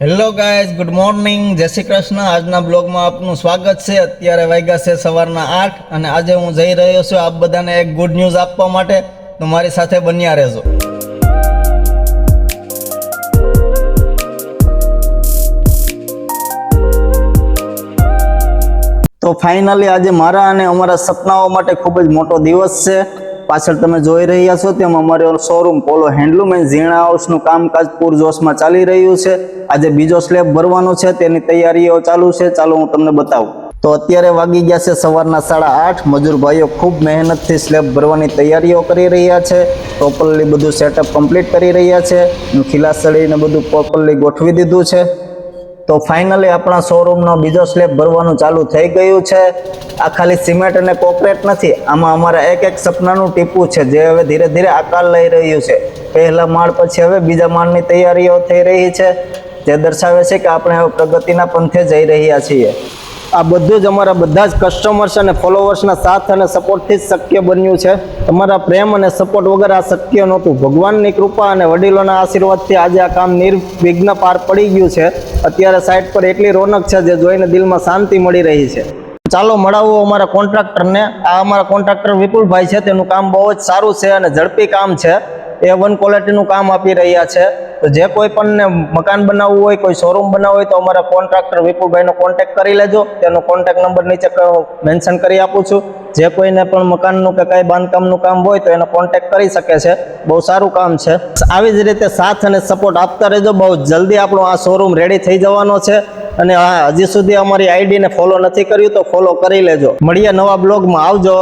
Hello guys, good morning, જય શ્રી કૃષ્ણ। આજના બ્લોગમાં આપનું સ્વાગત છે। અત્યારે વાગ્યા છે સવારના 8 અને આજે હું જઈ રહ્યો છું આપ બધાને એક ગુડ ન્યૂઝ આપવા માટે, તો મારી સાથે બન્યા રહેજો। તો ફાઇનલી આજે મારા અને અમારા સપનાઓ માટે ખૂબ જ મોટો દિવસ છે। પાછળ તમે જોઈ રહ્યા છો તેમ અમારો શોરૂમ પોલો હેન્ડલૂમ એન્ડ ઝીણા હાઉસનું કામકાજ પૂરજોશમાં ચાલી રહ્યું છે। આજે બીજો સ્લેબ ભરવાનો છે, તેની તૈયારીઓ ચાલુ છે। ચાલો હું તમને બતાવું। તો અત્યારે વાગી ગયા છે સવારના 8:30। મજૂર ભાઈઓ ખૂબ મહેનતથી સ્લેબ ભરવાની તૈયારીઓ કરી રહ્યા છે। પ્રોપરલી બધું સેટઅપ કમ્પ્લીટ કરી રહ્યા છે। ખીલાસળીને બધું પ્રોપરલી ગોઠવી દીધું છે। તો ફાઇનલી આપણા શોરૂમનો બીજો સ્લેબ ભરવાનું ચાલુ થઈ ગયું છે। આ ખાલી સિમેન્ટ અને કોન્ક્રીટ નથી, આમાં અમારા એક સપનાનું ટીપું છે જે હવે ધીરે ધીરે આકાર લઈ રહ્યું છે। પહેલા માળ પછી હવે બીજા માળની તૈયારીઓ થઈ રહી છે, જે દર્શાવે છે કે આપણે હવે પ્રગતિના પંથે જઈ રહ્યા છીએ। આ બધું જ અમારા બધા જ કસ્ટમર્સ અને ફોલોવર્સના સાથ અને સપોર્ટથી જ શક્ય બન્યું છે। તમારા પ્રેમ અને સપોર્ટ વગર આ શક્ય નહોતું। ભગવાનની કૃપા અને વડીલોના આશીર્વાદથી આજે આ કામ નિર્વિઘ્ન પાર પડી ગયું છે। અત્યારે સાઈડ પર એટલી રોનક છે જે જોઈને દિલમાં શાંતિ મળી રહી છે। ચાલો મળાવું અમારા કોન્ટ્રાક્ટરને। આ અમારા કોન્ટ્રાક્ટર વિપુલભાઈ છે, તેનું કામ બહુ જ સારું છે અને ઝડપી કામ છે। A1 ક્વોલિટીનું કામ આપી રહ્યા છે। તો જે કોઈ પણ મકાન બનાવવું હોય, કોઈ શોરૂમ બનાવવું હોય તો અમારા કોન્ટ્રાક્ટર વિપુલભાઈનો કોન્ટેક્ટ કરી લેજો। તેનો કોન્ટેક્ટ નંબર નીચે મેન્શન કરી આપું છું। જે કોઈને પણ મકાનનું કે કાંઈ બાંધકામનું કામ હોય તો એનો કોન્ટેક્ટ કરી શકે છે। બહુ સારું કામ છે। આવી જ રીતે સાથ અને સપોર્ટ આપતા રહેજો। બહુ જલ્દી આપણો આ શોરૂમ રેડી થઈ જવાનો છે। અને હા, હજી સુધી અમારી આઈડીને ફોલો નથી કર્યું તો ફોલો કરી લેજો। મળીએ નવા બ્લોગમાં, આવજો।